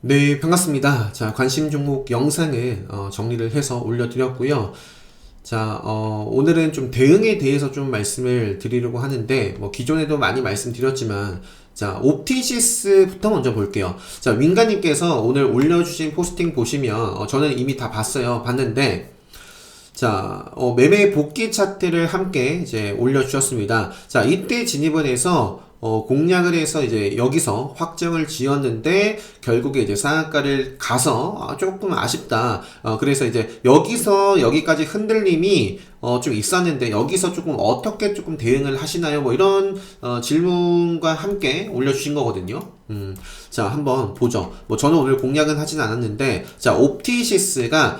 네, 반갑습니다. 자, 관심 종목 영상을 정리를 해서 올려드렸고요. 자, 오늘은 좀 대응에 대해서 좀 말씀을 드리려고 하는데, 뭐, 기존에도 많이 말씀드렸지만, 자, 옵티시스부터 먼저 볼게요. 자, 윙가님께서 오늘 올려주신 포스팅 보시면, 저는 이미 다 봤어요. 봤는데, 자, 매매 복귀 차트를 함께 이제 올려주셨습니다. 자, 이때 진입을 해서, 공략을 해서 이제 여기서 확정을 지었는데, 결국에 이제 상한가를 가서, 조금 아쉽다. 그래서 이제 여기서 여기까지 흔들림이, 좀 있었는데, 여기서 조금 어떻게 조금 대응을 하시나요? 뭐 이런, 질문과 함께 올려주신 거거든요. 자, 한번 보죠. 뭐 저는 오늘 공략은 하진 않았는데, 자, 옵티시스가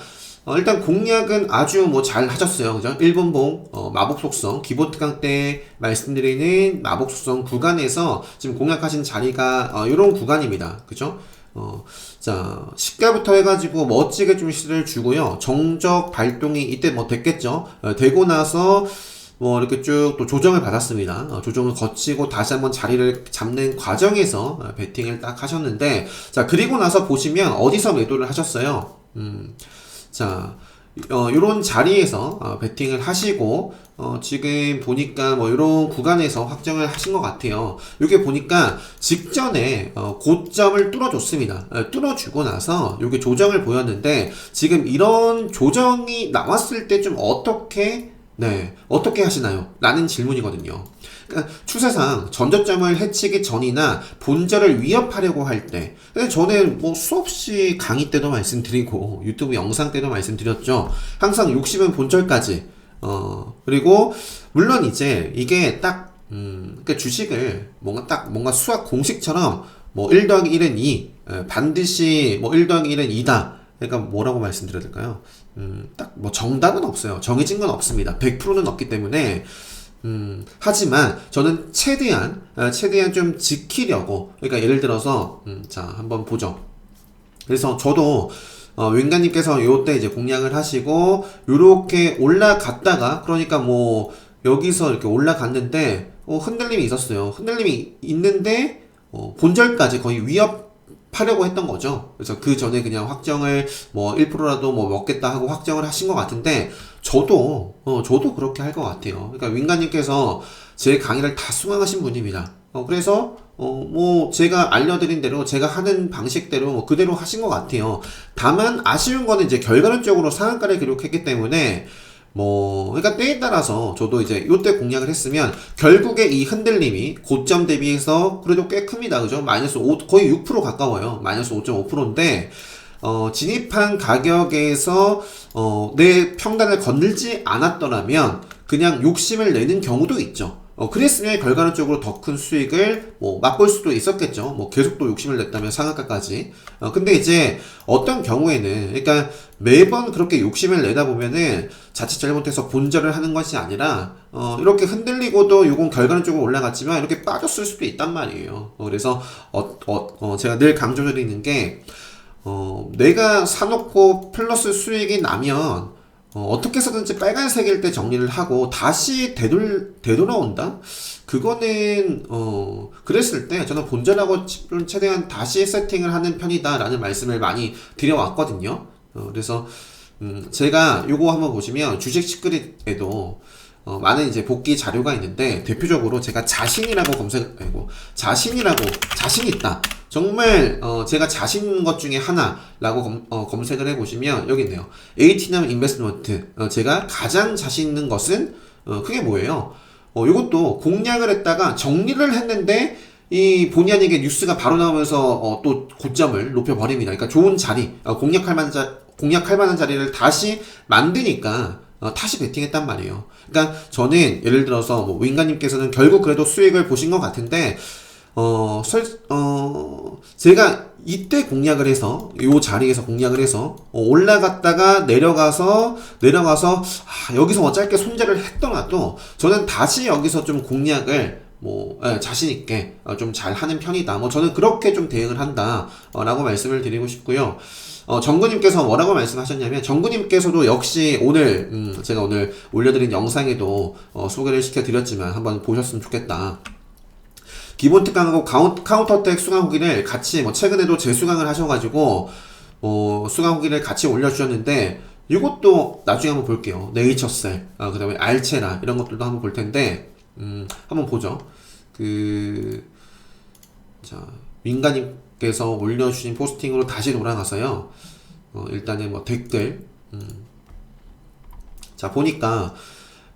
일단 공략은 아주 뭐 잘 하셨어요. 그죠? 일본봉, 마법 속성, 기본 특강 때 말씀드리는 마법 속성 구간에서 지금 공략하신 자리가, 요런 구간입니다. 그죠? 자, 시가부터 해가지고 멋지게 좀 시세를 주고요. 정적 발동이 이때 뭐 됐겠죠? 되고 나서 뭐 이렇게 쭉 또 조정을 받았습니다. 조정을 거치고 다시 한번 자리를 잡는 과정에서 베팅을 딱 하셨는데, 자, 그리고 나서 보시면 어디서 매도를 하셨어요? 자, 요런 자리에서 베팅을 하시고 지금 보니까 뭐 요런 구간에서 확정을 하신 것 같아요. 요게 보니까 직전에 고점을 뚫어줬습니다. 뚫어주고 나서 요게 조정을 보였는데, 지금 이런 조정이 나왔을 때 좀 어떻게 하시나요? 라는 질문이거든요. 그러니까 추세상 전저점을 해치기 전이나 본절을 위협하려고 할 때, 근데 저는 뭐 수없이 강의 때도 말씀드리고 유튜브 영상 때도 말씀드렸죠. 항상 60은 본절까지. 그리고 물론 이제 이게 딱 그러니까 주식을 뭔가 수학 공식처럼 뭐 1 더하기 1은 2, 반드시 뭐 1 더하기 1은 2다. 그러니까 뭐라고 말씀드려야 될까요? 딱 뭐 정답은 없어요. 정해진 건 없습니다. 100%는 없기 때문에, 하지만 저는 최대한 좀 지키려고, 그러니까 예를 들어서, 자, 한번 보죠. 그래서 저도, 윙가님께서 요때 이제 공략을 하시고, 요렇게 올라갔다가, 그러니까 뭐, 여기서 이렇게 올라갔는데, 흔들림이 있었어요. 흔들림이 있는데, 본절까지 거의 위협하려고 했던 거죠. 그래서 그 전에 그냥 확정을 뭐 1%라도 뭐 먹겠다 하고 확정을 하신 것 같은데, 저도 그렇게 할 것 같아요. 그러니까 윙가님께서 제 강의를 다 수강하신 분입니다. 그래서 뭐 제가 알려드린 대로 제가 하는 방식대로 뭐 그대로 하신 것 같아요. 다만 아쉬운 거는 이제 결과론적으로 상한가를 기록했기 때문에, 뭐, 그러니까 때에 따라서 저도 이제 요때 공략을 했으면 결국에 이 흔들림이 고점 대비해서 그래도 꽤 큽니다. 그죠? 마이너스 5, 거의 6% 가까워요. 마이너스 5.5%인데, 진입한 가격에서, 내 평단을 건들지 않았더라면 그냥 욕심을 내는 경우도 있죠. 그랬으면 결과론적으로 더 큰 수익을 뭐 맛볼 수도 있었겠죠. 뭐 계속 또 욕심을 냈다면 상한가까지. 근데 이제 어떤 경우에는, 그러니까 매번 그렇게 욕심을 내다 보면은 자칫 잘못해서 본절을 하는 것이 아니라, 이렇게 흔들리고도 요건 결과론적으로 올라갔지만 이렇게 빠졌을 수도 있단 말이에요. 그래서 제가 늘 강조드리는 게, 내가 사놓고 플러스 수익이 나면, 어떻게 해서든지 빨간색일 때 정리를 하고 다시 되돌아온다? 그거는, 그랬을 때 저는 본전하고 좀 최대한 다시 세팅을 하는 편이다라는 말씀을 많이 드려왔거든요. 그래서, 제가 요거 한번 보시면 주식 시크릿에도 많은 이제 복귀 자료가 있는데, 대표적으로 제가 자신 있다. 정말 제가 자신 있는 것 중에 하나라고 검색을 해보시면 여기 있네요. 에이티넘 인베스트먼트. 제가 가장 자신 있는 것은 그게 뭐예요? 이것도 공략을 했다가 정리를 했는데, 이 본의 아니게 뉴스가 바로 나오면서 또 고점을 높여버립니다. 그러니까 좋은 자리, 공략할 만한 자리를 다시 만드니까 다시 베팅했단 말이에요. 그러니까 저는 예를 들어서 뭐 윙가님께서는 결국 그래도 수익을 보신 것 같은데, 제가 이때 공략을 해서, 요 자리에서 공략을 해서, 올라갔다가 내려가서, 여기서 뭐 짧게 손절을 했더라도, 저는 다시 여기서 좀 공략을, 뭐, 자신있게, 좀 잘 하는 편이다. 뭐, 저는 그렇게 좀 대응을 한다. 라고 말씀을 드리고 싶고요. 정구님께서 뭐라고 말씀하셨냐면, 정구님께서도 역시 오늘, 제가 오늘 올려드린 영상에도, 소개를 시켜드렸지만, 한번 보셨으면 좋겠다. 기본 특강하고 카운터텍 수강 후기를 같이 뭐 최근에도 재수강을 하셔가지고 수강 후기를 같이 올려주셨는데 이것도 나중에 한번 볼게요. 네이처셀, 그 다음에 알체라 이런 것들도 한번 볼 텐데 한번 보죠. 자, 민가님께서 올려주신 포스팅으로 다시 돌아가서요. 일단은 뭐 댓글 자 보니까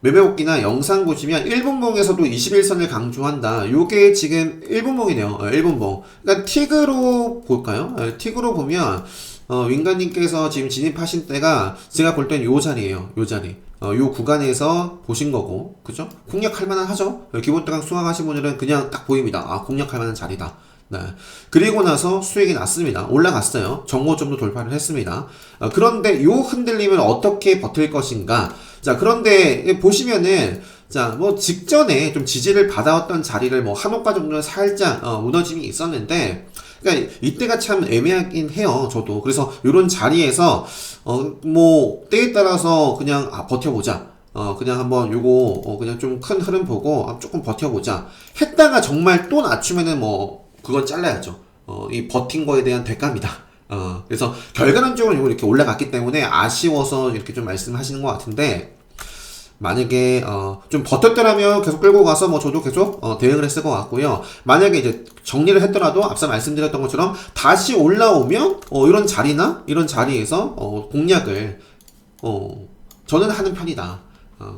매매복귀나 영상 보시면 1분봉에서도 21선을 강조한다. 요게 지금 1분봉이네요. 1분봉. 그러니까 틱으로 볼까요? 틱으로 보면 윙가님께서 지금 진입하신 때가 제가 볼 땐 요 자리예요. 요 자리. 요 구간에서 보신 거고, 그죠? 공략할 만한 하죠? 기본 특강 수강하신 분들은 그냥 딱 보입니다. 아, 공략할 만한 자리다. 네. 그리고 나서 수익이 났습니다. 올라갔어요. 정고점도 돌파를 했습니다. 그런데 요 흔들림을 어떻게 버틸 것인가? 자, 그런데 보시면은 자, 뭐 직전에 좀 지지를 받아왔던 자리를 뭐 한호가 정도는 살짝 무너짐이 있었는데, 그러니까 이때가 참 애매하긴 해요. 저도. 그래서 이런 자리에서 뭐 때에 따라서 그냥 버텨보자. 그냥 한번 요거 그냥 좀 큰 흐름 보고 조금 버텨보자. 했다가 정말 또 낮추면은 뭐 그건 잘라야죠. 이 버틴 거에 대한 대가입니다. 그래서 결과론적으로 이거 이렇게 올라갔기 때문에 아쉬워서 이렇게 좀 말씀하시는 것 같은데, 만약에 좀 버텼더라면 계속 끌고 가서 뭐 저도 계속 대응을 했을 것 같고요. 만약에 이제 정리를 했더라도 앞서 말씀드렸던 것처럼 다시 올라오면 이런 자리나 이런 자리에서 공략을 저는 하는 편이다.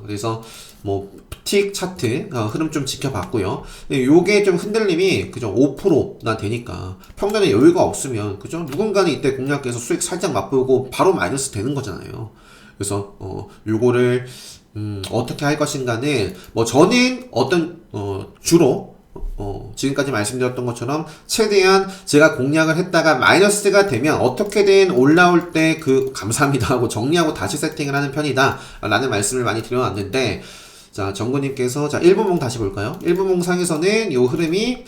그래서 뭐 틱 차트 흐름 좀 지켜봤고요. 요게 좀 흔들림이 그죠 5%나 되니까 평단에 여유가 없으면 그죠 누군가는 이때 공략해서 수익 살짝 맛보고 바로 마이너스 되는 거잖아요. 그래서 요거를 어떻게 할 것인가는 뭐 저는 주로 지금까지 말씀드렸던 것처럼 최대한 제가 공략을 했다가 마이너스가 되면 어떻게든 올라올 때 감사합니다 하고 정리하고 다시 세팅을 하는 편이다 라는 말씀을 많이 드려왔는데, 자 정구님께서 자 1분봉 다시 볼까요? 1분봉 상에서는 요 흐름이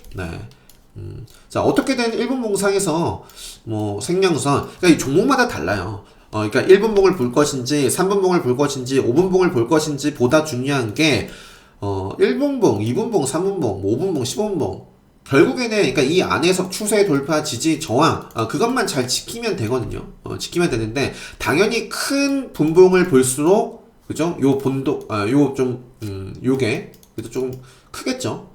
자 어떻게든 1분봉 상에서 뭐 생명선, 그러니까 이 종목마다 달라요. 그러니까 1분봉을 볼 것인지 3분봉을 볼 것인지 5분봉을 볼 것인지 보다 중요한 게 1분봉, 2분봉, 3분봉, 5분봉, 15분봉 결국에는 그러니까 이 안에서 추세 돌파, 지지, 저항 그것만 잘 지키면 되거든요. 지키면 되는데 당연히 큰 분봉을 볼수록 그죠? 요 본도 요게 그래도 조금 크겠죠.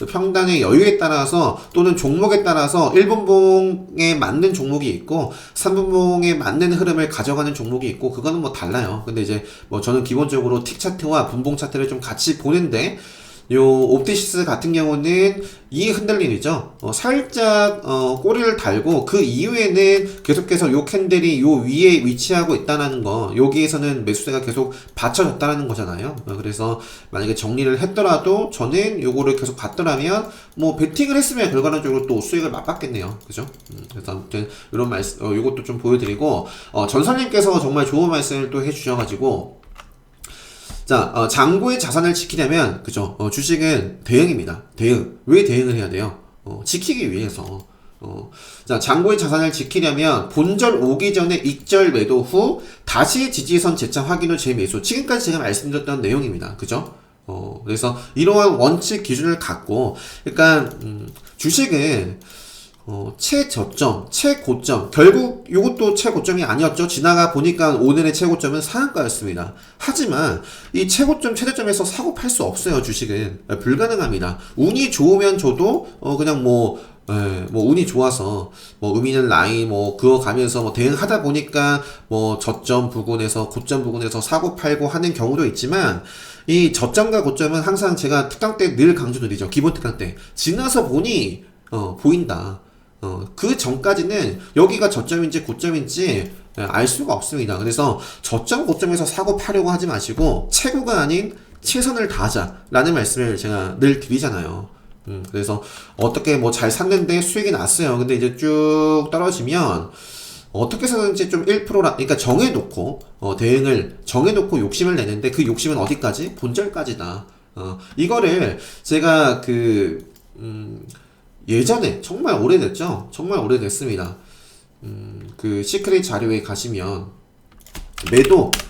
평단의 여유에 따라서 또는 종목에 따라서 1분봉에 맞는 종목이 있고 3분봉에 맞는 흐름을 가져가는 종목이 있고 그거는 뭐 달라요. 근데 이제 뭐 저는 기본적으로 틱 차트와 분봉 차트를 좀 같이 보는데, 요 옵티시스 같은 경우는 이 흔들림이죠. 살짝 꼬리를 달고 그 이후에는 계속해서 요 캔들이 요 위에 위치하고 있다는 거, 여기에서는 매수세가 계속 받쳐졌다는 거잖아요. 그래서 만약에 정리를 했더라도 저는 요거를 계속 봤더라면 뭐 베팅을 했으면 결과론적으로 또 수익을 맛봤겠네요. 그죠? 그래서 아무튼 이런 말씀 요것도 좀 보여드리고, 전설님께서 정말 좋은 말씀을 또 해주셔가지고, 자, 장고의 자산을 지키려면, 그죠? 주식은 대응입니다. 대응. 왜 대응을 해야 돼요? 지키기 위해서. 자, 장고의 자산을 지키려면 본절 오기 전에 익절 매도 후 다시 지지선 재차 확인 후 재매수. 지금까지 제가 말씀드렸던 내용입니다. 그죠? 그래서 이러한 원칙 기준을 갖고, 그러니까, 주식은 최저점, 최고점, 결국 이것도 최고점이 아니었죠. 지나가 보니까 오늘의 최고점은 상한가였습니다. 하지만 이 최고점, 최저점에서 사고 팔 수 없어요. 주식은 불가능합니다. 운이 좋으면 저도 그냥 뭐 운이 좋아서 뭐 의미는 라인 뭐 그어가면서 뭐 대응하다 보니까 뭐 저점 부근에서 고점 부근에서 사고 팔고 하는 경우도 있지만, 이 저점과 고점은 항상 제가 특강 때 늘 강조드리죠. 기본 특강 때 지나서 보니 보인다. 그 전까지는 여기가 저점인지 고점인지 알 수가 없습니다. 그래서 저점 고점에서 사고 파려고 하지 마시고 최고가 아닌 최선을 다하자라는 말씀을 제가 늘 드리잖아요. 그래서 어떻게 뭐 잘 샀는데 수익이 났어요. 근데 이제 쭉 떨어지면 어떻게 해서든지 좀 1%라, 그러니까 정해놓고 대응을 정해놓고 욕심을 내는데 그 욕심은 어디까지? 본절까지다. 이거를 제가 예전에 정말 오래됐죠. 정말 오래됐습니다. 그 시크릿 자료에 가시면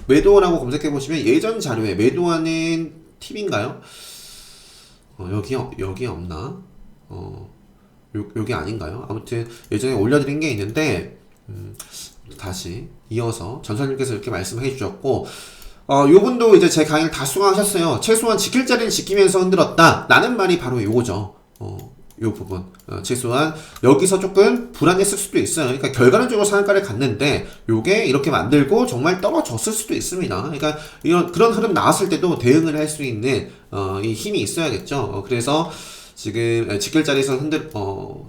매도라고 검색해 보시면 예전 자료에 매도하는 팁인가요? 여기 없나? 요게 아닌가요? 아무튼 예전에 올려드린 게 있는데 다시 이어서 전설님께서 이렇게 말씀해 주셨고, 요분도 이제 제 강의를 다 수강하셨어요. 최소한 지킬 자리를 지키면서 흔들었다 라는 말이 바로 요거죠. 요 부분. 최소한 여기서 조금 불안했을 수도 있어요. 그러니까 결과론적으로 상한가를 갔는데 요게 이렇게 만들고 정말 떨어졌을 수도 있습니다. 그러니까 그런 흐름 나왔을 때도 대응을 할 수 있는 이 힘이 있어야겠죠. 그래서 지금 지킬 자리에서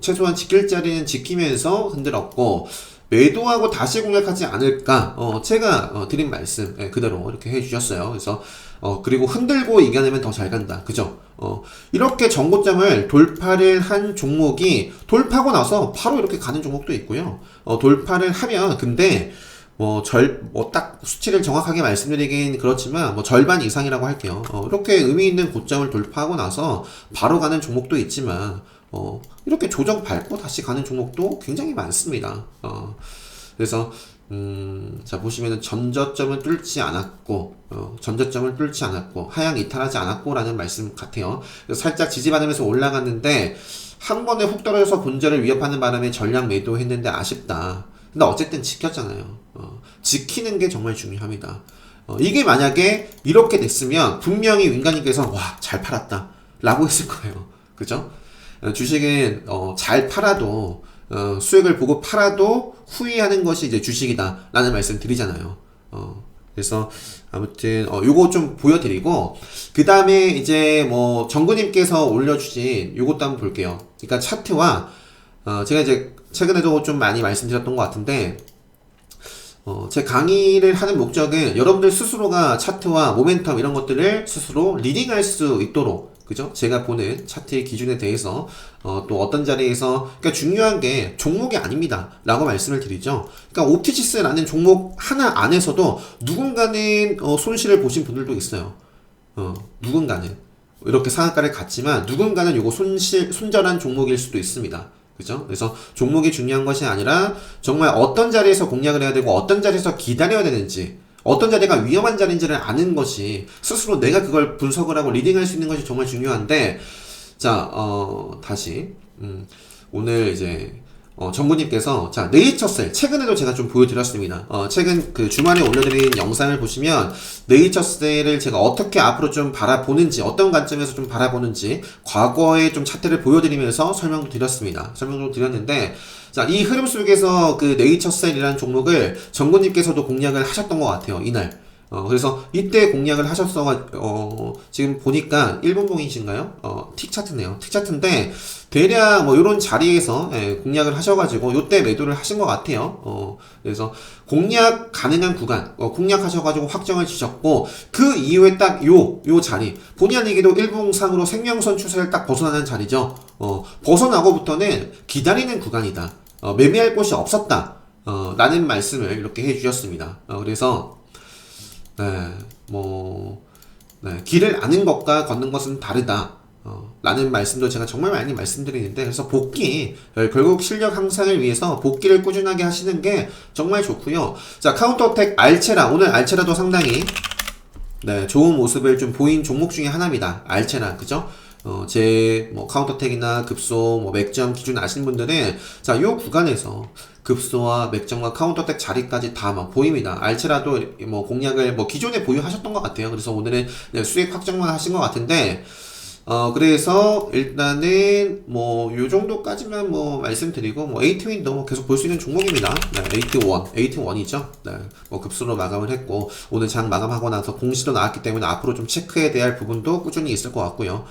최소한 지킬 자리는 지키면서 흔들었고, 매도하고 다시 공략하지 않을까, 제가 드린 말씀 그대로 이렇게 해주셨어요. 그래서 그리고 흔들고 이겨내면 더 잘 간다, 그죠? 이렇게 전고점을 돌파를 한 종목이 돌파하고 나서 바로 이렇게 가는 종목도 있고요. 돌파를 하면 근데 딱 수치를 정확하게 말씀드리긴 그렇지만, 절반 이상이라고 할게요. 이렇게 의미 있는 고점을 돌파하고 나서 바로 가는 종목도 있지만, 이렇게 조정 밟고 다시 가는 종목도 굉장히 많습니다. 그래서, 자, 보시면은 전저점을 뚫지 않았고, 하향 이탈하지 않았고, 라는 말씀 같아요. 그래서 살짝 지지받으면서 올라갔는데, 한 번에 훅 떨어져서 본절을 위협하는 바람에 전량 매도했는데 아쉽다. 근데 어쨌든 지켰잖아요. 지키는 게 정말 중요합니다. 이게 만약에 이렇게 됐으면 분명히 윈가님께서 와, 잘 팔았다 라고 했을 거예요. 그죠? 주식은 잘 팔아도 수익을 보고 팔아도 후회하는 것이 이제 주식이다 라는 말씀 드리잖아요. 그래서 아무튼 요거 좀 보여드리고, 그 다음에 이제 정구님께서 올려주신 요것도 한번 볼게요. 그러니까 차트와 제가 이제 최근에도 좀 많이 말씀드렸던 것 같은데, 제 강의를 하는 목적은 여러분들 스스로가 차트와 모멘텀 이런 것들을 스스로 리딩할 수 있도록, 그죠? 제가 보는 차트의 기준에 대해서 또 어떤 자리에서, 그러니까 중요한 게 종목이 아닙니다 라고 말씀을 드리죠. 그러니까 옵티지스라는 종목 하나 안에서도 누군가는 손실을 보신 분들도 있어요. 누군가는 이렇게 상한가를 갔지만 누군가는 요거 손절한 종목일 수도 있습니다. 그죠? 그래서 종목이 중요한 것이 아니라 정말 어떤 자리에서 공략을 해야 되고 어떤 자리에서 기다려야 되는지, 어떤 자리가 위험한 자리인지를 아는 것이, 스스로 내가 그걸 분석을 하고 리딩할 수 있는 것이 정말 중요한데, 자, 다시 오늘 이제 정구님께서, 자, 네이처셀 최근에도 제가 좀 보여드렸습니다. 최근 그 주말에 올려드린 영상을 보시면 네이처셀을 제가 어떻게 앞으로 좀 바라보는지, 어떤 관점에서 좀 바라보는지 과거의 좀 차트를 보여드리면서 설명도 드렸는데, 자, 이 흐름 속에서 그 네이처셀이라는 종목을 정구님께서도 공략을 하셨던 것 같아요, 이날. 그래서 이때 공략을 지금 보니까 1분봉이신가요? 틱 차트네요. 틱 차트인데, 대략 요런 자리에서 공략을 하셔가지고 요때 매도를 하신 것 같아요. 그래서 공략 가능한 구간, 공략하셔가지고 확정을 지셨고, 그 이후에 딱 요 자리, 본의 아니게도 일봉상으로 생명선 추세를 딱 벗어나는 자리죠. 벗어나고부터는 기다리는 구간이다. 매매할 곳이 없었다. 라는 말씀을 이렇게 해주셨습니다. 그래서, 길을 아는 것과 걷는 것은 다르다. 라는 말씀도 제가 정말 많이 말씀드리는데, 그래서 복귀, 결국 실력 향상을 위해서 복귀를 꾸준하게 하시는 게 정말 좋고요. 자, 카운터어택 알체라, 오늘 알체라도 상당히 좋은 모습을 좀 보인 종목 중에 하나입니다. 알체라, 그죠? 카운터택이나 급소, 맥점 기준 아시는 분들은, 자, 요 구간에서 급소와 맥점과 카운터택 자리까지 다 막 보입니다. 알체라도 공략을 기존에 보유하셨던 것 같아요. 그래서 오늘은 수익 확정만 하신 것 같은데, 그래서 일단은 요 정도까지만 말씀드리고, 에이트윈도 계속 볼 수 있는 종목입니다. 에이트원이죠. 급수로 마감을 했고, 오늘 장 마감하고 나서 공시도 나왔기 때문에 앞으로 좀 체크해야 될 부분도 꾸준히 있을 것 같고요.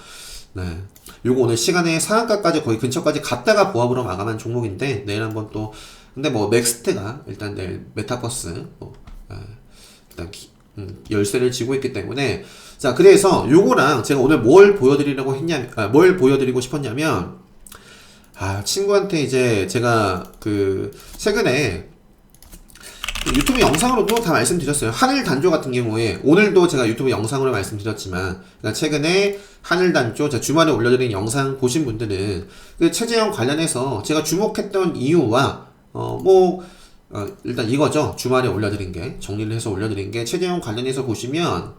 요거 오늘 시간에 상한가까지 거의 근처까지 갔다가 보합으로 마감한 종목인데, 내일 한번 또, 근데 넥스트가 일단 내일 메타버스, 일단 열쇠를 쥐고 있기 때문에, 자, 그래서 요거랑 제가 오늘 뭘 보여드리고 싶었냐면, 친구한테 이제 제가 최근에 유튜브 영상으로도 다 말씀드렸어요. 하늘단조 같은 경우에, 오늘도 제가 유튜브 영상으로 말씀드렸지만, 그러니까 최근에 하늘단조, 제가 주말에 올려드린 영상 보신 분들은, 최재형 관련해서 제가 주목했던 이유와, 일단 이거죠. 주말에 올려드린 게, 정리를 해서 올려드린 게, 최재형 관련해서 보시면,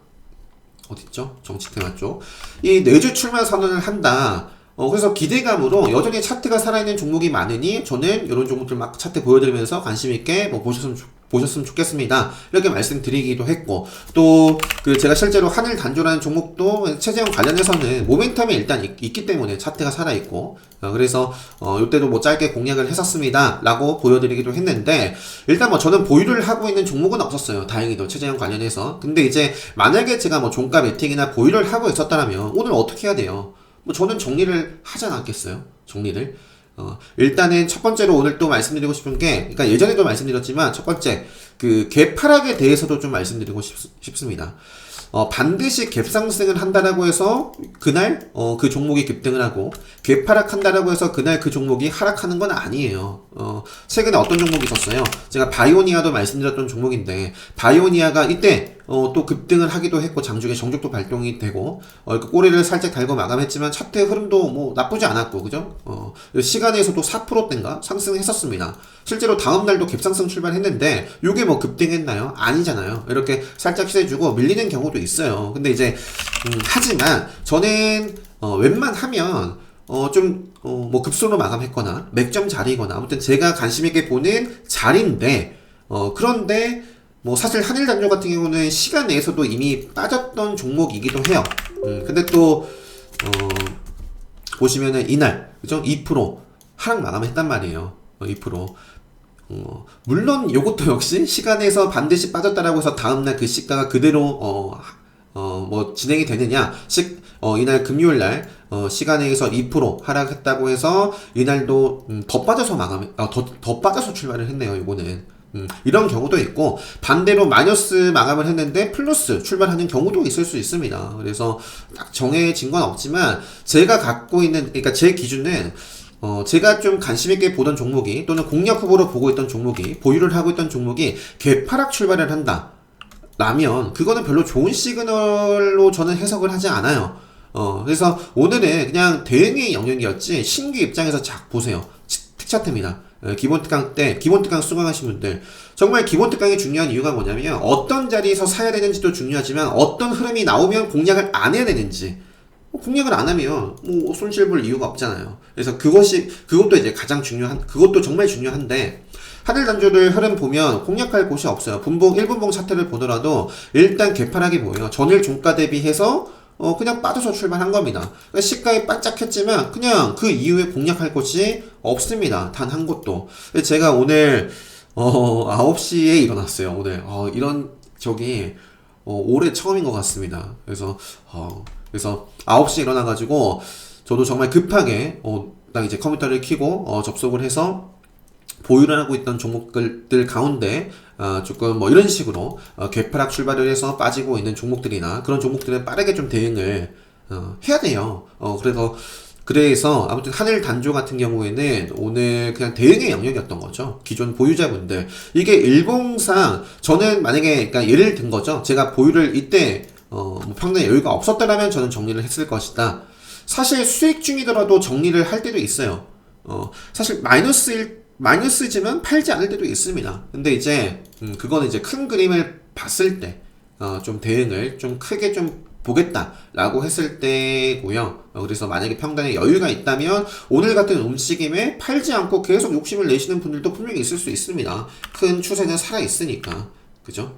어딨죠? 정치 테마 쪽. 이 내주 출마 선언을 한다. 그래서 기대감으로 여전히 차트가 살아있는 종목이 많으니 저는 이런 종목들 막 차트 보여드리면서 관심있게 뭐 보셨으면 좋겠습니다. 이렇게 말씀드리기도 했고, 또 그 제가 실제로 하늘 단조라는 종목도 최재형 관련해서는 모멘텀이 일단 있기 때문에 차트가 살아있고, 그래서 이때도 뭐 짧게 공략을 했었습니다 라고 보여드리기도 했는데, 일단 뭐 저는 보유를 하고 있는 종목은 없었어요. 다행히도 최재형 관련해서. 근데 이제 만약에 제가 뭐 종가 매팅이나 보유를 하고 있었다면 오늘 어떻게 해야 돼요? 뭐 저는 정리를 하지 않았겠어요? 정리를. 일단은 첫 번째로 오늘 또 말씀드리고 싶은 게, 그러니까 예전에도 말씀드렸지만 첫 번째, 그 갭하락에 대해서도 좀 말씀드리고 싶습니다. 반드시 갭 상승을 한다라고 해서 그날 그 종목이 급등을 하고 갭 하락한다라고 해서 그날 그 종목이 하락하는 건 아니에요. 최근에 어떤 종목이 있었어요? 제가 바이오니아도 말씀드렸던 종목인데, 바이오니아가 이때 또 급등을 하기도 했고 장중에 정적도 발동이 되고 그 꼬리를 살짝 달고 마감했지만 차트의 흐름도 뭐 나쁘지 않았고, 그죠? 시간에서도 4%대인가 상승했었습니다. 실제로 다음날도 갭상승 출발했는데 요게 뭐 급등했나요? 아니잖아요. 이렇게 살짝 시세주고 밀리는 경우도 있어요. 근데 이제 하지만 저는 웬만하면 뭐 급소로 마감했거나 맥점 자리거나 아무튼 제가 관심있게 보는 자리인데, 그런데 뭐 사실 한일단조 같은 경우는 시간 내에서도 이미 빠졌던 종목이기도 해요. 근데 또 보시면은 이날 그죠? 2% 하락 마감했단 말이에요. 2%. 물론 요것도 역시 시간에서 반드시 빠졌다라고 해서 다음날 그 시가가 그대로 뭐 진행이 되느냐, 이날 금요일날 시간에서 2% 하락했다고 해서 이날도 더 빠져서 더 빠져서 출발을 했네요. 요거는 이런 경우도 있고, 반대로 마이너스 마감을 했는데 플러스 출발하는 경우도 있을 수 있습니다. 그래서 딱 정해진 건 없지만 제가 갖고 있는, 그러니까 제 기준은 제가 좀 관심있게 보던 종목이, 또는 공략 후보로 보고 있던 종목이, 보유를 하고 있던 종목이 개파락 출발을 한다 라면 그거는 별로 좋은 시그널로 저는 해석을 하지 않아요. 그래서 오늘은 그냥 대응의 영역이었지, 신규 입장에서 작 보세요. 특차트입니다. 기본 특강 수강하신 분들, 정말 기본 특강이 중요한 이유가 뭐냐면 어떤 자리에서 사야 되는지도 중요하지만 어떤 흐름이 나오면 공략을 안 해야 되는지, 공략을 안 하면 뭐 손실 볼 이유가 없잖아요. 그래서 그것도 이제 그것도 정말 중요한데, 하늘단조를 흐름 보면 공략할 곳이 없어요. 1분봉 차트를 보더라도 일단 개파락이 보여요. 전일 종가 대비해서 그냥 빠져서 출발한 겁니다. 그러니까 시가에 반짝했지만 그냥 그 이후에 공략할 곳이 없습니다. 단 한 곳도. 제가 오늘 9시에 일어났어요. 오늘 이런 적이 올해 처음인 것 같습니다. 그래서 9시에 일어나가지고 저도 정말 급하게 딱 이제 컴퓨터를 켜고 접속을 해서 보유를 하고 있던 종목들 가운데 조금 뭐 이런 식으로 개파락 출발을 해서 빠지고 있는 종목들이나 그런 종목들은 빠르게 좀 대응을 해야 돼요. 그래서 아무튼 하늘 단조 같은 경우에는 오늘 그냥 대응의 영역이었던 거죠. 기존 보유자분들, 이게 일봉상 저는 만약에, 그러니까 예를 든 거죠. 제가 보유를 이때 뭐 평단에 여유가 없었더라면 저는 정리를 했을 것이다. 사실 수익 중이더라도 정리를 할 때도 있어요. 사실 마이너스지만 팔지 않을 때도 있습니다. 근데 이제 그거는 이제 큰 그림을 봤을 때 좀 대응을 좀 크게 좀 보겠다라고 했을 때고요. 그래서 만약에 평단에 여유가 있다면 오늘 같은 움직임에 팔지 않고 계속 욕심을 내시는 분들도 분명히 있을 수 있습니다. 큰 추세는 살아 있으니까, 그죠?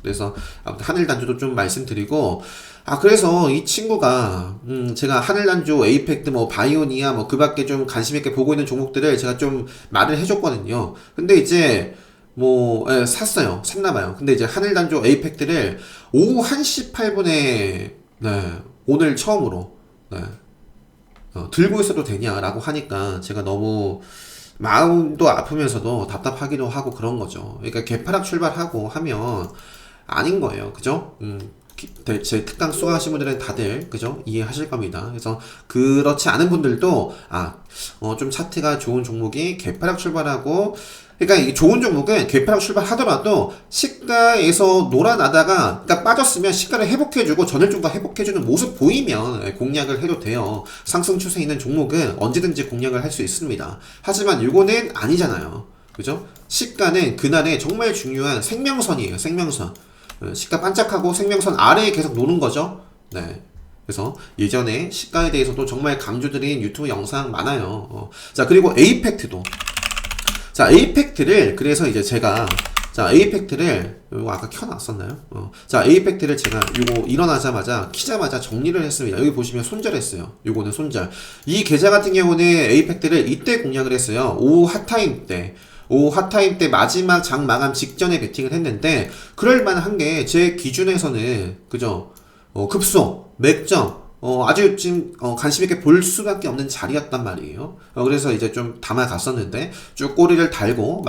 그래서 아무튼 하늘단조도 좀 말씀드리고, 그래서 이 친구가 제가 하늘단조, 에이펙트, 뭐 바이오니아, 뭐 그밖에 좀 관심있게 보고 있는 종목들을 제가 좀 말을 해줬거든요. 근데 이제 샀나봐요. 근데 이제 하늘단조, 에이펙트를 오후 1시 8분에 오늘 처음으로 들고 있어도 되냐라고 하니까 제가 너무 마음도 아프면서도 답답하기도 하고 그런 거죠. 그러니까 개파락 출발하고 하면 아닌 거예요. 그죠? 제 특강 수강하신 분들은 다들 그죠? 이해하실 겁니다. 그래서 그렇지 않은 분들도 좀 차트가 좋은 종목이 개파락 출발하고, 그러니까 이 좋은 종목은 개파락 출발하더라도 시가에서 놀아나다가, 그러니까 빠졌으면 시가를 회복해주고 전일 종가 회복해주는 모습 보이면 공략을 해도 돼요. 상승 추세 있는 종목은 언제든지 공략을 할 수 있습니다. 하지만 이거는 아니잖아요. 그죠? 시가는 그날의 정말 중요한 생명선이에요. 생명선. 시가 반짝하고 생명선 아래에 계속 노는 거죠. 네. 그래서 예전에 시가에 대해서도 정말 강조드린 유튜브 영상 많아요. 자, 그리고 에이펙트도. 자, 에이펙트를, 그래서 이제 제가, 자, 에이펙트를, 이거 아까 켜놨었나요? 자, 에이펙트를 제가 이거 일어나자마자, 키자마자 정리를 했습니다. 여기 보시면 손절했어요. 요거는 손절. 이 계좌 같은 경우는 에이펙트를 이때 공략을 했어요. 오후 핫타임 때. 오후 핫타임 때 마지막 장 마감 직전에 베팅을 했는데, 그럴만한 게 제 기준에서는, 그죠? 급소, 맥점, 아주 지금, 관심있게 볼 수밖에 없는 자리였단 말이에요. 그래서 이제 좀 담아갔었는데, 쭉 꼬리를 달고,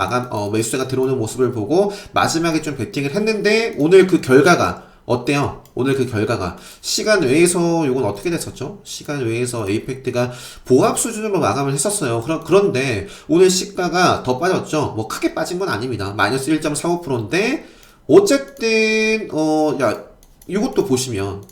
매수세가 들어오는 모습을 보고, 마지막에 좀 베팅을 했는데, 오늘 그 결과가, 어때요? 오늘 그 결과가 시간 외에서 요건 어떻게 됐었죠? 시간 외에서 에이펙트가 보합 수준으로 마감을 했었어요. 그런데 오늘 시가가 더 빠졌죠? 뭐 크게 빠진 건 아닙니다. 마이너스 1.45%인데 어쨌든 이것도 보시면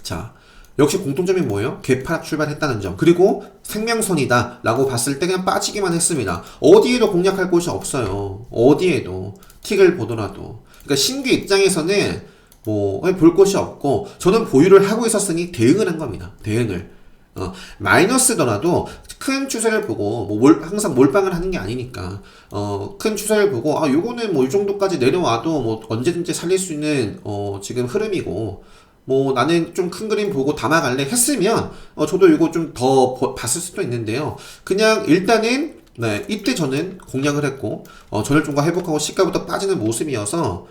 자, 역시 공통점이 뭐예요? 개파락 출발했다는 점. 그리고 생명선이다 라고 봤을 때 그냥 빠지기만 했습니다. 어디에도 공략할 곳이 없어요. 어디에도 틱을 보더라도. 그러니까 신규 입장에서는 볼 곳이 없고, 저는 보유를 하고 있었으니 대응을 한 겁니다. 대응을. 마이너스더라도 큰 추세를 보고, 항상 몰빵을 하는 게 아니니까, 큰 추세를 보고, 요거는 이 정도까지 내려와도 언제든지 살릴 수 있는, 지금 흐름이고, 나는 좀 큰 그림 보고 담아갈래 했으면, 저도 이거 좀 더 봤을 수도 있는데요. 그냥 일단은, 네, 이때 저는 공략을 했고, 전일종가 회복하고 시가부터 빠지는 모습이어서,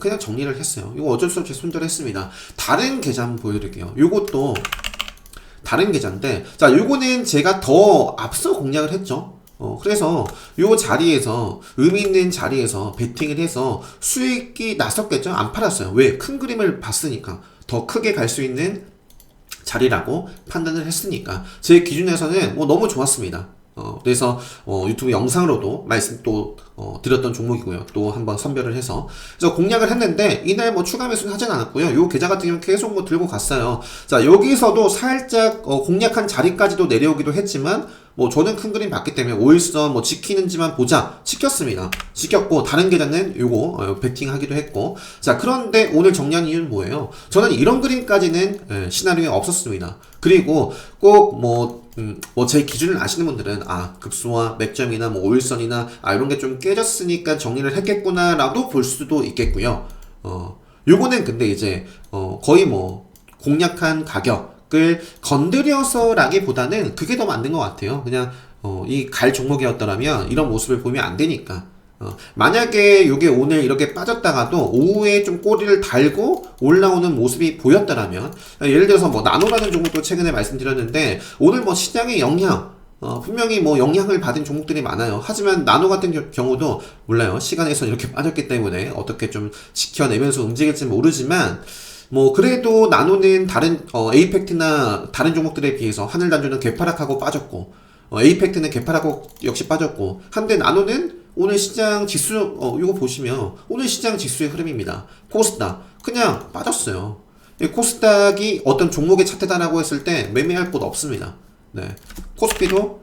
그냥 정리를 했어요. 이거 어쩔 수 없이 손절했습니다. 다른 계좌 한번 보여드릴게요. 요것도 다른 계좌인데, 자, 요거는 제가 더 앞서 공략을 했죠. 그래서 요 자리에서, 의미 있는 자리에서 베팅을 해서 수익이 났었겠죠? 안 팔았어요. 왜? 큰 그림을 봤으니까. 더 크게 갈 수 있는 자리라고 판단을 했으니까. 제 기준에서는 너무 좋았습니다. 그래서 유튜브 영상으로도 말씀 드렸던 종목이고요. 또 한번 선별을 해서 그래서 공략을 했는데 이날 추가 매수는 하진 않았고요. 요 계좌 같은 경우는 계속 들고 갔어요. 자, 여기서도 살짝 공략한 자리까지도 내려오기도 했지만 저는 큰 그림 봤기 때문에 5일선 지키는지만 보자. 지켰습니다. 지켰고, 다른 계좌는 요거 베팅 하기도 했고. 자, 그런데 오늘 정리한 이유는 뭐예요? 저는 이런 그림까지는 시나리오에 없었습니다. 그리고 꼭 제 기준을 아시는 분들은 급소와 맥점이나 5일선이나 이런 게 좀 깨졌으니까 정리를 했겠구나 라도 볼 수도 있겠고요. 요거는 근데 이제 거의 공략한 가격을 건드려서 라기보다는 그게 더 맞는 것 같아요. 그냥 이 갈 종목이었더라면 이런 모습을 보면 안 되니까. 만약에 요게 오늘 이렇게 빠졌다가도 오후에 좀 꼬리를 달고 올라오는 모습이 보였더라면, 예를 들어서 나노라는 종목도 최근에 말씀드렸는데, 오늘 시장의 영향, 분명히 영향을 받은 종목들이 많아요. 하지만 나노 같은 경우도 몰라요. 시간에서 이렇게 빠졌기 때문에 어떻게 좀 지켜내면서 움직일지 모르지만, 그래도 나노는 다른, 에이펙트나 다른 종목들에 비해서 하늘단주는 개파락하고 빠졌고, 에이펙트는 개파락하고 역시 빠졌고, 한데 나노는 오늘 시장 지수, 이거 보시면, 오늘 시장 지수의 흐름입니다. 코스닥, 그냥 빠졌어요. 코스닥이 어떤 종목의 차트다라고 했을 때 매매할 곳 없습니다. 네. 코스피도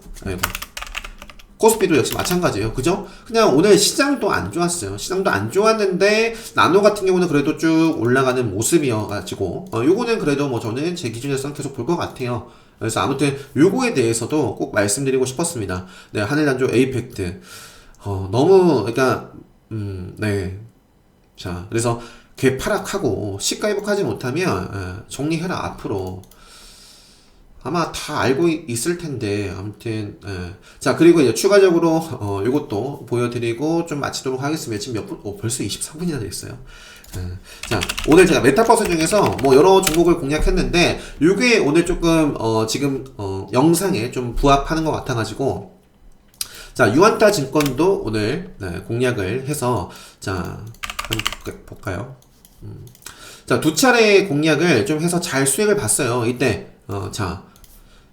역시 마찬가지예요. 그죠? 그냥 오늘 시장도 안 좋았어요. 시장도 안 좋았는데, 나노 같은 경우는 그래도 쭉 올라가는 모습이어가지고, 요거는 그래도 저는 제 기준에서는 계속 볼 것 같아요. 그래서 아무튼 요거에 대해서도 꼭 말씀드리고 싶었습니다. 네, 하늘단조 에이펙트. 그러니까, 네. 자, 그래서 개파락하고 시가 회복하지 못하면, 정리해라, 앞으로. 아마 다 알고 있을 텐데, 아무튼, 자, 그리고 이제 추가적으로, 이것도 보여드리고 좀 마치도록 하겠습니다. 지금 몇 분? 벌써 23분이나 됐어요. 자, 오늘 제가 메타버스 중에서 여러 종목을 공략했는데, 요게 오늘 조금, 지금, 영상에 좀 부합하는 것 같아가지고, 자, 유안타 증권도 오늘 공략을 해서, 자, 한번 볼까요? 자, 두 차례 공략을 좀 해서 잘 수익을 봤어요. 이때, 자,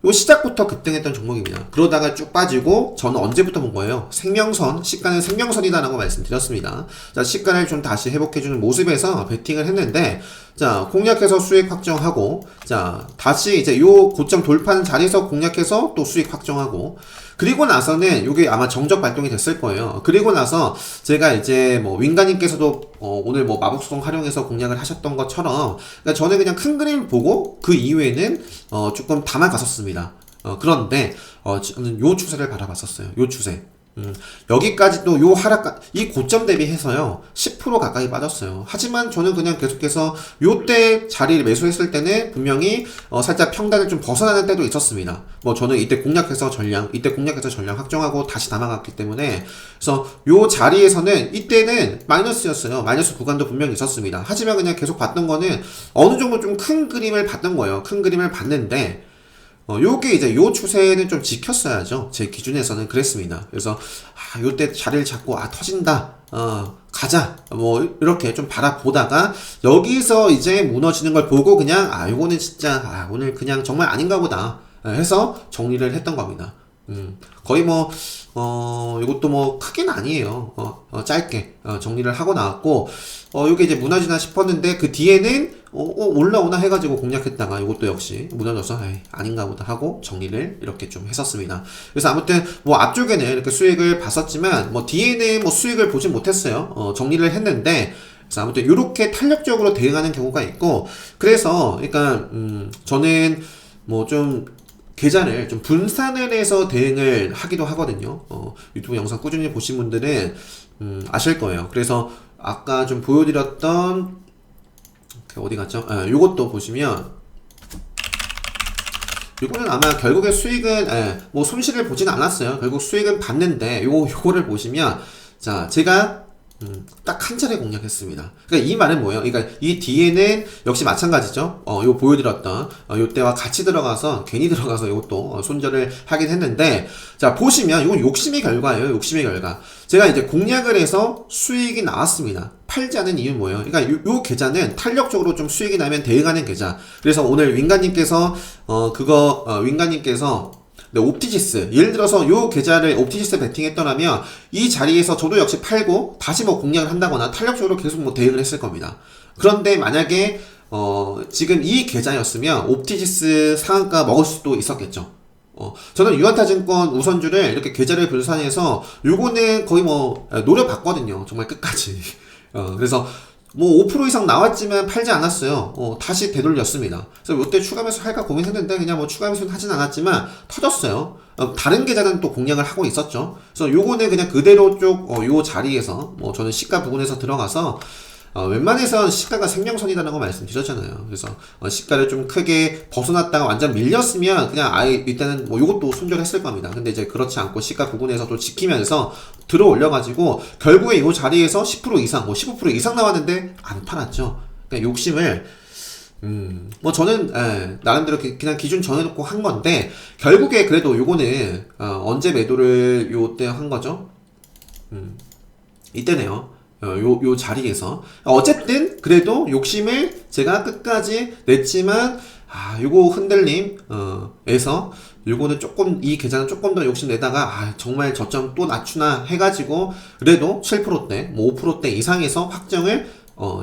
요 시작부터 급등했던 종목입니다. 그러다가 쭉 빠지고, 저는 언제부터 본 거예요? 생명선, 시가는 생명선이다라고 말씀드렸습니다. 자, 시가를 좀 다시 회복해주는 모습에서 베팅을 했는데, 자, 공략해서 수익 확정하고, 자, 다시 이제 요 고점 돌파하는 자리에서 공략해서 또 수익 확정하고, 그리고 나서는 이게 아마 정적 발동이 됐을 거예요. 그리고 나서 제가 이제 뭐 윙가님께서도 오늘 뭐 마법소동 활용해서 공략을 하셨던 것처럼 그러니까 저는 그냥 큰 그림 보고 그 이후에는 조금 담아갔었습니다. 그런데 저는 요 추세를 바라봤었어요. 요 추세. 여기까지도 요 하락, 이 고점 대비해서요, 10% 가까이 빠졌어요. 하지만 저는 그냥 계속해서 요때 자리를 매수했을 때는 분명히, 살짝 평단을 좀 벗어나는 때도 있었습니다. 뭐 저는 이때 공략해서 전량 확정하고 다시 담아갔기 때문에, 그래서 요 자리에서는, 이때는 마이너스였어요. 마이너스 구간도 분명히 있었습니다. 하지만 그냥 계속 봤던 거는 어느 정도 좀 큰 그림을 봤던 거예요. 큰 그림을 봤는데, 요게 이제 요 추세는 좀 지켰어야죠. 제 기준에서는 그랬습니다. 그래서, 요때 자리를 잡고, 터진다. 가자. 뭐, 이렇게 좀 바라보다가, 여기서 이제 무너지는 걸 보고 그냥, 요거는 진짜, 오늘 그냥 정말 아닌가 보다. 해서 정리를 했던 겁니다. 거의 뭐, 이것도 뭐, 크긴 아니에요. 짧게, 정리를 하고 나왔고, 요게 이제 무너지나 싶었는데, 그 뒤에는, 올라오나 해가지고 공략했다가 이것도 역시 무너져서, 아닌가 보다 하고 정리를 이렇게 좀 했었습니다. 그래서 아무튼, 뭐, 앞쪽에는 이렇게 수익을 봤었지만, 뭐, 뒤에는 뭐 수익을 보진 못했어요. 정리를 했는데, 그래서 아무튼, 이렇게 탄력적으로 대응하는 경우가 있고, 그래서, 그러니까, 저는, 뭐, 좀, 계좌를 좀 분산을 해서 대응을 하기도 하거든요. 유튜브 영상 꾸준히 보신 분들은 아실 거예요. 그래서 아까 좀 보여드렸던 어디 갔죠? 요것도 보시면 요거는 아마 결국에 수익은 뭐 손실을 보진 않았어요. 결국 수익은 봤는데 요거를 보시면 자 제가 딱 한 차례 공략했습니다. 그러니까 이 말은 뭐예요? 그러니까 이 뒤에는 역시 마찬가지죠. 요 보여드렸던 요 때와 같이 들어가서 괜히 들어가서 이것도 손절을 하긴 했는데 자 보시면 이건 욕심의 결과예요. 욕심의 결과. 제가 이제 공략을 해서 수익이 나왔습니다. 팔지 않은 이유는 뭐예요? 그러니까 요 계좌는 탄력적으로 좀 수익이 나면 대응하는 계좌. 그래서 오늘 윙가님께서 윙가님께서 네, 옵티지스. 예를 들어서 요 계좌를 옵티지스 베팅했더라면 이 자리에서 저도 역시 팔고 다시 뭐 공략을 한다거나 탄력적으로 계속 뭐 대응을 했을 겁니다. 그런데 만약에 지금 이 계좌였으면 옵티지스 상한가 먹을 수도 있었겠죠. 저는 유한타증권 우선주를 이렇게 계좌를 분산해서 요거는 거의 뭐 노려봤거든요. 정말 끝까지. 그래서 뭐 5% 이상 나왔지만 팔지 않았어요. 다시 되돌렸습니다. 그래서 이때 추가 매수 할까 고민했는데 그냥 뭐 추가 매수는 하진 않았지만 터졌어요. 다른 계좌는 또 공략을 하고 있었죠. 그래서 요거는 그냥 그대로 요 자리에서 뭐 저는 시가 부근에서 들어가서 웬만해선 시가가 생명선이라는 거 말씀드렸잖아요. 그래서 시가를 좀 크게 벗어났다가 완전 밀렸으면 그냥 아예 일단은 뭐 요것도 손절했을 겁니다. 근데 이제 그렇지 않고 시가 부근에서도 지키면서 들어 올려가지고 결국에 요 자리에서 10% 이상 뭐 15% 이상 나왔는데 안 팔았죠. 그러니까 욕심을 뭐 저는 나름대로 그냥 기준 정해놓고 한 건데 결국에 그래도 요거는 언제 매도를 요때 한 거죠? 이때네요. 요 자리에서. 어쨌든, 그래도 욕심을 제가 끝까지 냈지만, 요거 흔들림, 에서, 요거는 조금, 이 계좌는 조금 더 욕심 내다가, 정말 저점 또 낮추나 해가지고, 그래도 7%대, 뭐 5%대 이상에서 확정을,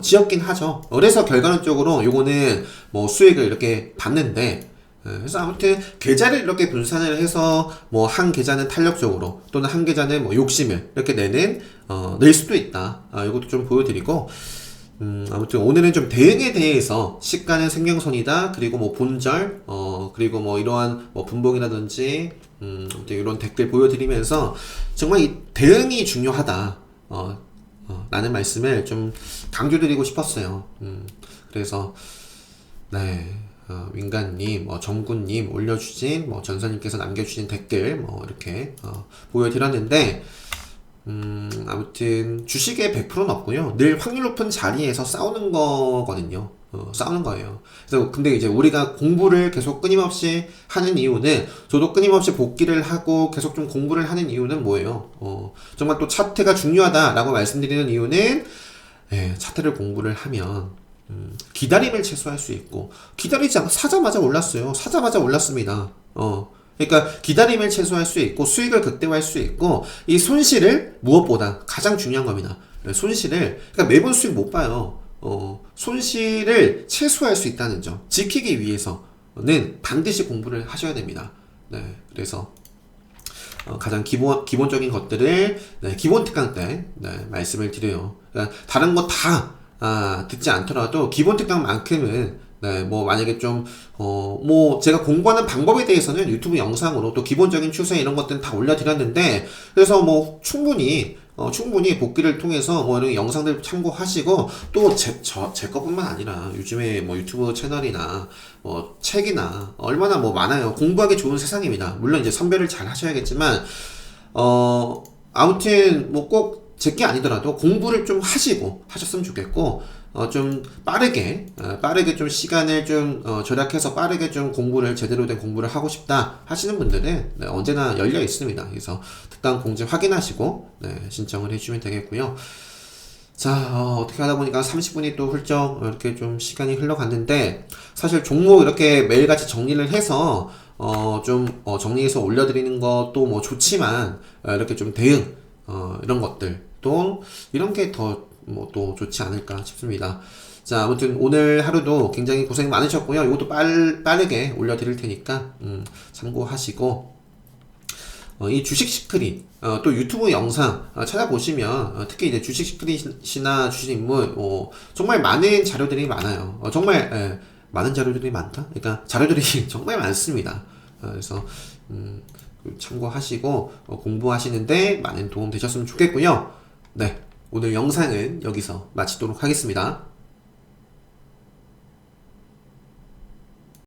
지었긴 하죠. 그래서 결과론적으로 요거는 뭐 수익을 이렇게 봤는데, 그래서 아무튼 계좌를 이렇게 분산을 해서 뭐 한 계좌는 탄력적으로 또는 한 계좌는 뭐 욕심을 이렇게 낼 수도 있다. 이것도 좀 보여드리고 아무튼 오늘은 좀 대응에 대해서 시가는 생명선이다. 그리고 뭐 본절 그리고 뭐 이러한 뭐 분봉이라든지 아무튼 이런 댓글 보여드리면서 정말 이 대응이 중요하다. 라는 말씀을 좀 강조드리고 싶었어요. 그래서 네. 윙가님, 정군님 올려주신, 전사님께서 남겨주신 댓글, 이렇게, 보여드렸는데, 아무튼, 주식의 100%는 없고요. 늘 확률 높은 자리에서 싸우는 거거든요. 싸우는 거예요. 그래서, 근데 이제 우리가 공부를 계속 끊임없이 하는 이유는, 저도 끊임없이 복귀를 하고 계속 좀 공부를 하는 이유는 뭐예요? 정말 또 차트가 중요하다라고 말씀드리는 이유는, 차트를 공부를 하면, 기다림을 최소화할 수 있고 기다리지 않고 사자마자 올랐어요. 사자마자 올랐습니다. 그러니까 기다림을 최소화할 수 있고 수익을 극대화할 수 있고 이 손실을 무엇보다 가장 중요한 겁니다. 손실을 그러니까 매번 수익 못 봐요. 손실을 최소화할 수 있다는 점 지키기 위해서는 반드시 공부를 하셔야 됩니다. 네, 그래서 가장 기본적인 것들을 네, 기본 특강 때 네, 말씀을 드려요. 그러니까 다른 거 다 듣지 않더라도 기본 특강만큼은 네, 뭐 만약에 좀 뭐 제가 공부하는 방법에 대해서는 유튜브 영상으로 또 기본적인 추세 이런 것들은 다 올려드렸는데 그래서 뭐 충분히 복귀를 통해서 뭐 이런 영상들 참고하시고 또 제 것뿐만 아니라 요즘에 뭐 유튜브 채널이나 뭐 책이나 얼마나 뭐 많아요. 공부하기 좋은 세상입니다. 물론 이제 선별을 잘 하셔야겠지만 아무튼 뭐 꼭 제게 아니더라도 공부를 좀 하셨으면 좋겠고 좀 빠르게 좀 시간을 좀 절약해서 빠르게 좀 공부를 제대로 된 공부를 하고 싶다 하시는 분들은 네, 언제나 열려 있습니다. 그래서 특강 공지 확인하시고 네, 신청을 해주시면 되겠고요. 자, 어떻게 하다 보니까 30분이 또 훌쩍 이렇게 좀 시간이 흘러갔는데, 사실 종목 이렇게 매일같이 정리를 해서, 정리해서 올려드리는 것도 뭐 좋지만, 이렇게 좀 대응, 이런 것들, 또, 이런 게 더, 뭐 또 좋지 않을까 싶습니다. 자, 아무튼 오늘 하루도 굉장히 고생 많으셨고요. 이것도 빠르게 올려드릴 테니까, 참고하시고, 이 주식 시크릿, 또 유튜브 영상 찾아보시면 특히 이제 주식 시크릿이나 주식 인물 정말 많은 자료들이 많아요. 정말 많은 자료들이 많다. 그러니까 자료들이 정말 많습니다. 그래서 참고하시고 공부하시는데 많은 도움 되셨으면 좋겠고요. 네, 오늘 영상은 여기서 마치도록 하겠습니다.